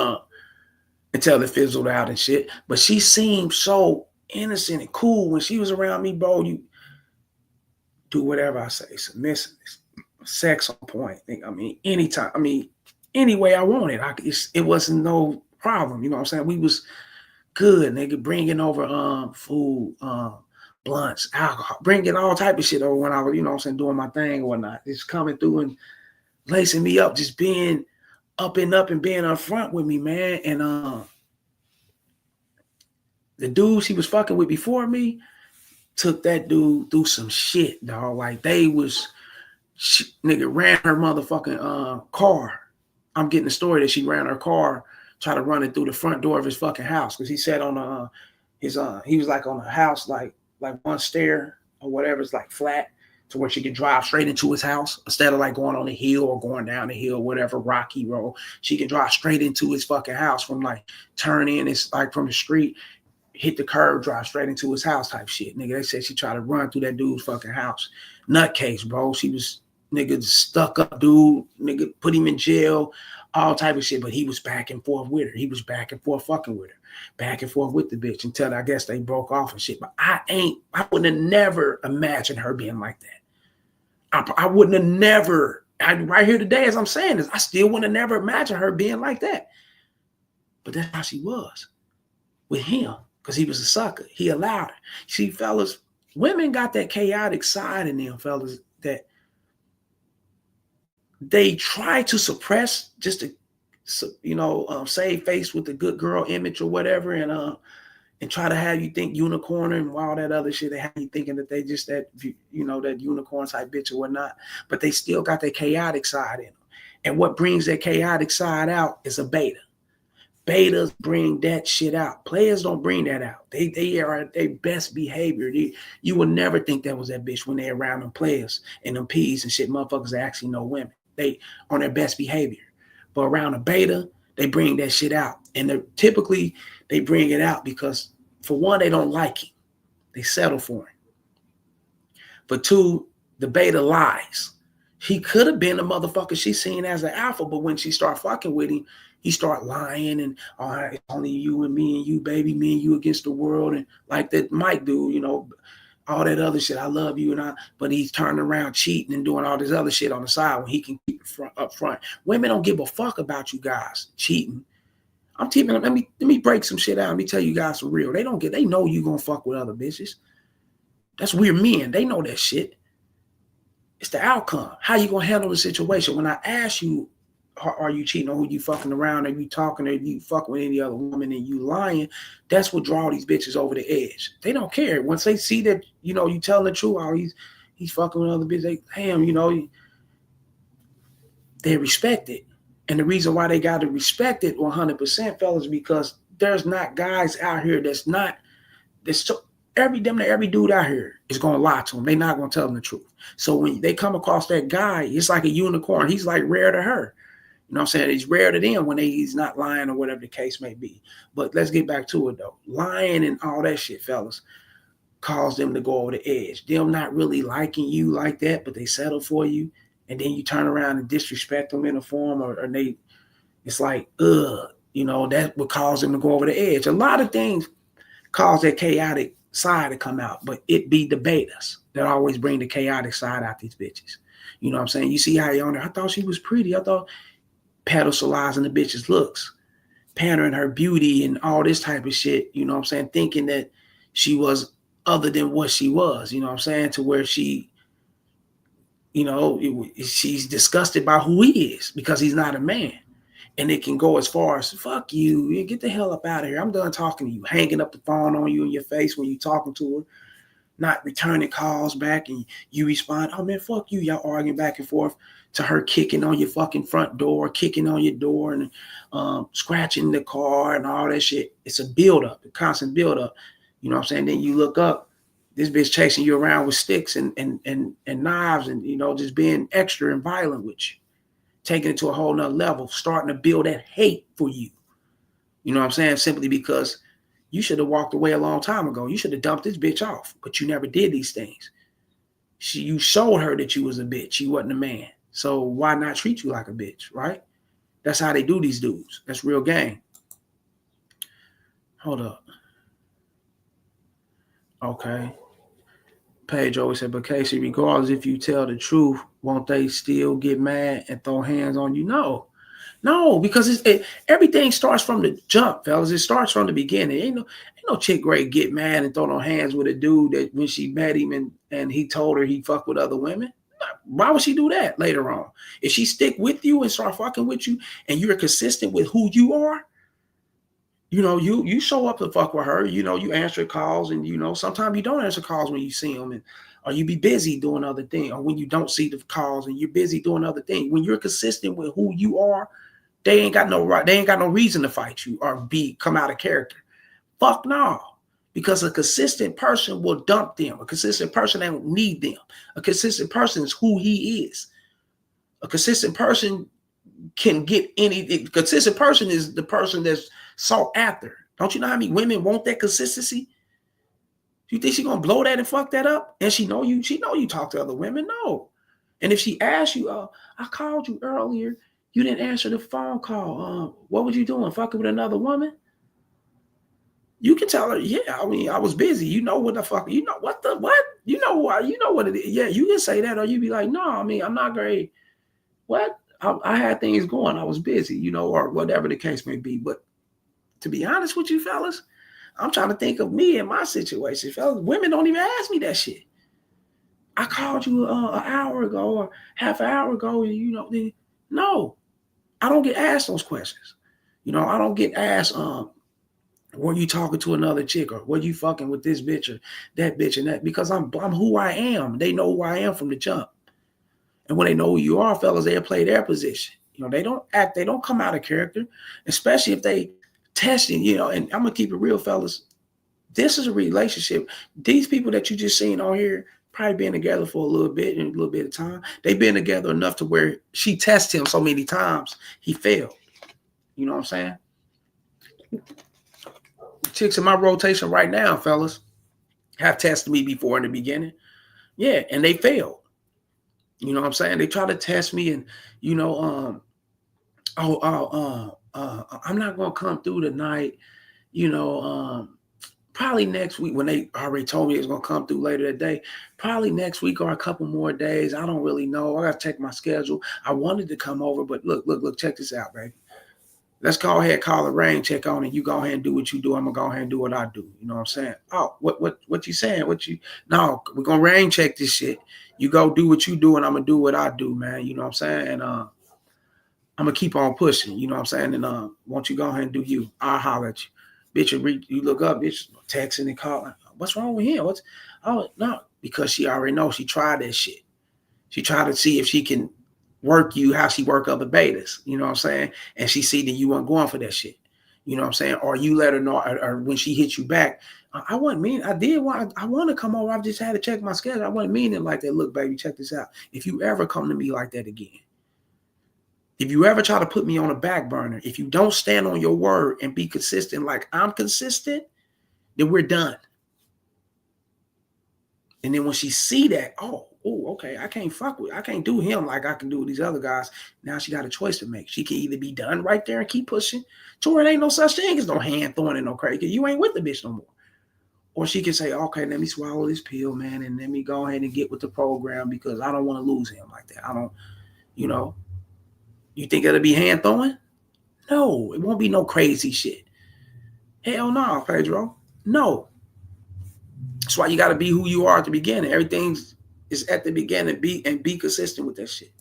until it fizzled out and shit. But she seemed so innocent and cool when she was around me, bro. You do whatever I say, submissiveness, sex on point. I mean, anytime. I mean, any way I wanted. It wasn't no problem. You know what I'm saying? We was good, nigga, bringing over food, blunts, alcohol, bringing all type of shit over when I was, you know what I'm saying, doing my thing or whatnot. Just coming through and lacing me up, just being up and being up front with me, man. And the dude she was fucking with before me took that dude through some shit, dog. Like nigga ran her motherfucking car. I'm getting the story that she ran her car, try to run it through the front door of his fucking house because he sat on he was like on a house like one stair or whatever, it's like flat to where she could drive straight into his house instead of like going on the hill or going down the hill, whatever rocky road. She can drive straight into his fucking house from like turn in. It's like from the street, hit the curb, drive straight into his house type shit. Nigga, they said she tried to run through that dude's fucking house. Nutcase, bro. She was nigga stuck up dude. Nigga put him in jail. All type of shit, but he was back and forth with her. He was back and forth fucking with her, back and forth with the bitch until I guess they broke off and shit. But I wouldn't have never imagined her being like that. I wouldn't have never. Right here today, as I'm saying this, I still wouldn't have never imagined her being like that. But that's how she was with him because he was a sucker. He allowed her. See, fellas, women got that chaotic side in them, fellas, that they try to suppress just to, save face with the good girl image or whatever, and try to have you think unicorn and all that other shit. They have you thinking that they just that unicorn type bitch or whatnot, but they still got that chaotic side in them. And what brings that chaotic side out is a beta. Betas bring that shit out. Players don't bring that out. They are at their best behavior. You will never think that was that bitch when they're around them players and them P's and shit. Motherfuckers that actually know women. They on their best behavior. But around a beta, they bring that shit out. And typically they bring it out because for one, they don't like him. They settle for him. For two, the beta lies. He could have been the motherfucker she seen as an alpha, but when she start fucking with him, he start lying and all right, it's only you and you, baby, me and you against the world, and like that Mike dude, you know, all that other shit. I love you but he's turning around cheating and doing all this other shit on the side when he can keep it up front. Women don't give a fuck about you guys cheating. I'm teaching them. Let me break some shit out. Let me tell you guys for real. They know you gonna fuck with other bitches. That's weird men. They know that shit. It's the outcome. How you gonna handle the situation? When I ask you, are you cheating on who you fucking around? Are you talking? Are you fucking with any other woman and you lying? That's what draw these bitches over the edge. They don't care. Once they see that, you know, you telling the truth, oh, he's fucking with other bitches, they, damn, you know, they respect it. And the reason why they got to respect it 100%, fellas, because there's not guys out here every dude out here is going to lie to them. They're not going to tell them the truth. So when they come across that guy, it's like a unicorn. He's like rare to her. You know what I'm saying? He's rare to them when he's not lying or whatever the case may be. But let's get back to it, though. Lying and all that shit, fellas, cause them to go over the edge. Them not really liking you like that, but they settle for you. And then you turn around and disrespect them in a form or it's like, you know, that would cause them to go over the edge. A lot of things cause that chaotic side to come out, but it be the betas that always bring the chaotic side out these bitches. You know what I'm saying? You see how you on there, I thought she was pretty. I thought pedestalizing the bitch's looks, pandering her beauty and all this type of shit, you know what I'm saying? Thinking that she was other than what she was, you know what I'm saying? To where she, you know, she's disgusted by who he is because he's not a man. And it can go as far as, fuck you, get the hell up out of here. I'm done talking to you, hanging up the phone on you in your face when you're talking to her, not returning calls back, and you respond, oh man, fuck you. Y'all arguing back and forth to her kicking on your fucking front door, kicking on your door and scratching the car and all that shit. It's a buildup, a constant buildup. You know what I'm saying? Then you look up, this bitch chasing you around with sticks and knives and, you know, just being extra and violent with you. Taking it to a whole nother level, starting to build that hate for you. You know what I'm saying? Simply because you should have walked away a long time ago. You should have dumped this bitch off, but you never did these things. You showed her that you was a bitch. You wasn't a man. So why not treat you like a bitch, right? That's how they do these dudes. That's real game. Hold up. Okay. Paige always said, but Casey, regardless if you tell the truth, won't they still get mad and throw hands on you? No, because everything starts from the jump, fellas. It starts from the beginning. Ain't no chick great get mad and throw no hands with a dude that when she met him and he told her he fucked with other women. Why would she do that later on? If she stick with you and start fucking with you and you're consistent with who you are, you know, you show up to fuck with her, you know, you answer calls and, you know, sometimes you don't answer calls when you see them or you be busy doing other things, or when you don't see the calls and you're busy doing other things. When you're consistent with who you are, they ain't got no reason to fight you or come out of character. Fuck no. Because a consistent person will dump them. A consistent person don't need them. A consistent person is who he is. A consistent person can get anything. Consistent person is the person that's sought after. Don't you know how many women want that consistency? You think she's gonna blow that and fuck that up? And she know you talk to other women? No. And if she asks you, I called you earlier, you didn't answer the phone call. What was you doing? Fucking with another woman? You can tell her, yeah, I mean, I was busy. You know what the fuck? You know what? You know why? You know what it is. Yeah, you can say that, or you be like, no, I mean, I'm not great. What? I had things going. I was busy, you know, or whatever the case may be. But to be honest with you, fellas, I'm trying to think of me and my situation. Fellas, women don't even ask me that shit. I called you an hour ago or half an hour ago, and you know, no, I don't get asked those questions. You know, I don't get asked, were you talking to another chick, or were you fucking with this bitch or that bitch and that? Because I'm who I am. They know who I am from the jump. And when they know who you are, fellas, they'll play their position. You know, they don't come out of character, especially if they testing, you know, and I'm gonna keep it real, fellas. This is a relationship. These people that you just seen on here probably been together for a little bit and a little bit of time. They've been together enough to where she tested him so many times he failed. You know what I'm saying? Chicks in my rotation right now, fellas, have tested me before in the beginning. Yeah, and they failed. You know what I'm saying? They try to test me and, you know, I'm not gonna come through tonight, you know, probably next week when they already told me it's gonna come through later that day. Probably next week or a couple more days. I don't really know. I gotta check my schedule. I wanted to come over, but look, check this out, baby. Let's go ahead, call a rain check on it. You go ahead and do what you do. I'm gonna go ahead and do what I do. You know what I'm saying? Oh, what you saying? No, we're gonna rain check this shit. You go do what you do, and I'm gonna do what I do, man. You know what I'm saying? And I'm gonna keep on pushing. You know what I'm saying? And won't you go ahead and do you? I'll holler at you. Bitch, you look up, bitch, texting and calling. What's wrong with him? No, because she already knows she tried that shit. She tried to see if she can work you how she work other betas, you know what I'm saying? And she see that you weren't going for that shit. You know what I'm saying? Or you let her know, or when she hits you back, I wasn't mean. I want to come over. I just had to check my schedule. I wasn't meaning like that. Look, baby, check this out. If you ever come to me like that again, if you ever try to put me on a back burner, if you don't stand on your word and be consistent like I'm consistent, then we're done. And then when she see that, oh, okay, I can't do him like I can do these other guys. Now she got a choice to make. She can either be done right there and keep pushing to where it ain't no such thing as no hand throwing and no crazy. You ain't with the bitch no more. Or she can say, okay, let me swallow this pill, man, and let me go ahead and get with the program because I don't want to lose him like that. I don't, you know. You think it'll be hand throwing? No, it won't be no crazy shit. Hell no, Pedro. No. That's why you got to be who you are at the beginning. Everything is at the beginning. Be consistent with that shit.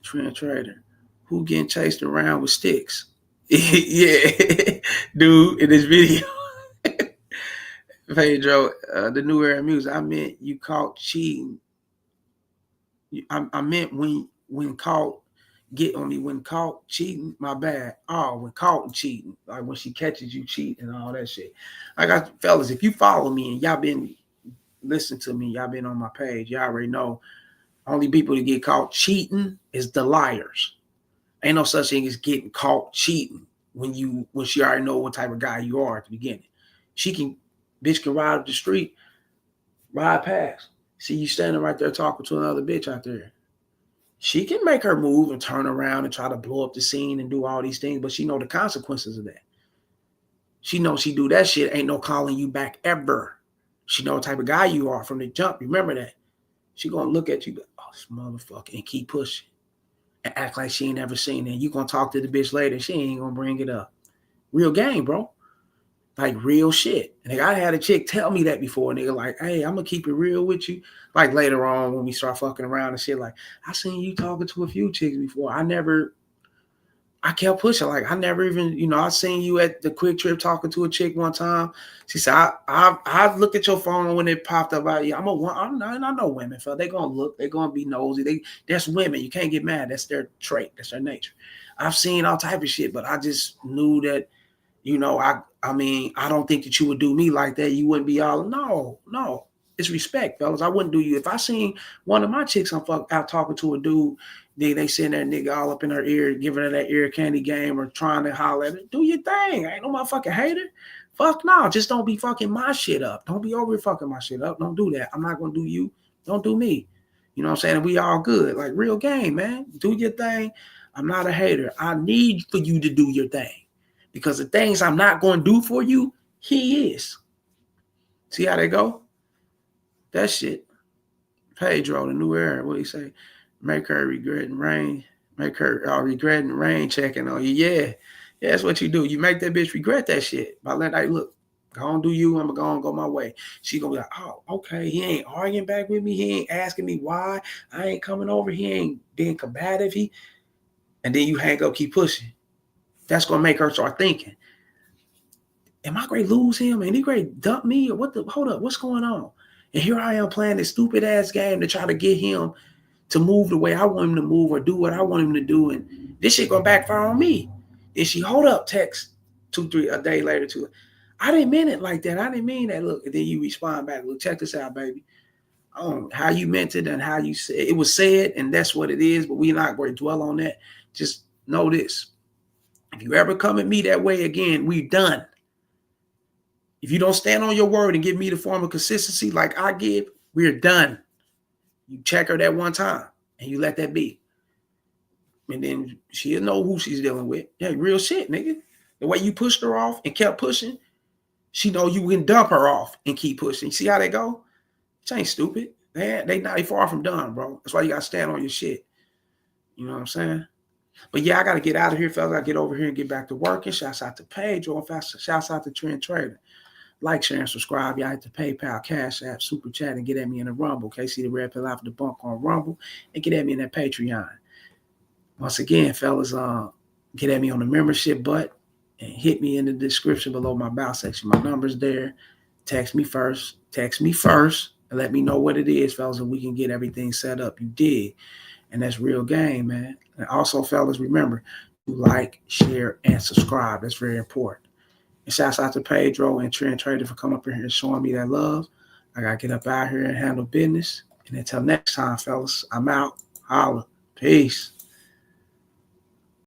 Trend trader, who getting chased around with sticks? Yeah, dude, in this video, Pedro, the new era music. I meant you caught cheating. I meant when caught get on me when caught cheating. My bad. Oh, when caught and cheating, like when she catches you cheating and all that shit. I got fellas. If you follow me and y'all been listening to me, y'all been on my page, y'all already know. Only people that get caught cheating is the liars. Ain't no such thing as getting caught cheating when she already know what type of guy you are at the beginning. Bitch can ride up the street, ride past, see you standing right there talking to another bitch out there. She can make her move and turn around and try to blow up the scene and do all these things, but she know the consequences of that. She knows she do that shit, ain't no calling you back ever. She know what type of guy you are from the jump. Remember that. She gonna look at you, oh, this motherfucker, and keep pushing. And act like she ain't never seen it. You gonna talk to the bitch later, she ain't gonna bring it up. Real game, bro. Like real shit. And I had a chick tell me that before, and they're like, hey, I'm gonna keep it real with you. Like later on when we start fucking around and shit, like, I seen you talking to a few chicks before. I kept pushing. Like I never even, I seen you at the Quick Trip talking to a chick one time. She said, I looked at your phone when it popped up out. I know women, fella. They gonna look. They gonna be nosy. That's women. You can't get mad. That's their trait. That's their nature. I've seen all type of shit, but I just knew that, I don't think that you would do me like that. You wouldn't be all, no. It's respect, fellas. I wouldn't do you. If I seen one of my chicks out talking to a dude, they send that nigga all up in her ear, giving her that ear candy game or trying to holler at her. Do your thing. I ain't no motherfucking hater. Fuck no. Just don't be fucking my shit up. Don't be over fucking my shit up. Don't do that. I'm not going to do you. Don't do me. You know what I'm saying? We all good. Like real game, man. Do your thing. I'm not a hater. I need for you to do your thing. Because the things I'm not going to do for you, he is. See how they go? That shit. Pedro, the new era, what do you say? Make her regret and rain. Make her regret and rain checking on you. Yeah, that's what you do. You make that bitch regret that shit. By letting, like, look, go on do you. I'm going to go my way. She going to be like, oh, okay. He ain't arguing back with me. He ain't asking me why I ain't coming over. He ain't being combative. And then you hang up, keep pushing. That's going to make her start thinking, am I going to lose him? And he going to dump me? Or hold up, what's going on? And here I am playing this stupid ass game to try to get him to move the way I want him to move or do what I want him to do. And this shit going to backfire on me. Then she, hold up, text. a day later, I didn't mean it like that. I didn't mean that. Look, and then you respond back. Look, check this out, baby. How you meant it and how you said it was said, and that's what it is. But we're not going to dwell on that. Just know this: if you ever come at me that way again, we're done. If you don't stand on your word and give me the form of consistency like I give, we're done. You check her that one time and you let that be. And then she'll know who she's dealing with. Yeah, real shit, nigga. The way you pushed her off and kept pushing, she know you can dump her off and keep pushing. See how they go? She ain't stupid. They not far from done, bro. That's why you gotta stand on your shit. You know what I'm saying? But yeah, I gotta get out of here, fellas. I gotta get over here and get back to working. Shouts out to Pedro. Shouts out to Trend Trader. Like, share, and subscribe. Y'all hit the PayPal, Cash App, Super Chat, and get at me in the Rumble. Okay, see the red pill after the bunk on Rumble, and get at me in that Patreon. Once again, fellas, get at me on the membership button and hit me in the description below my about section. My number's there. Text me first, and let me know what it is, fellas, and we can get everything set up. You dig? And that's real game, man. And also, fellas, remember to like, share, and subscribe. That's very important. And shouts out to Pedro and Trend Trader for coming up here and showing me that love. I got to get up out here and handle business. And until next time, fellas, I'm out. Holla. Peace.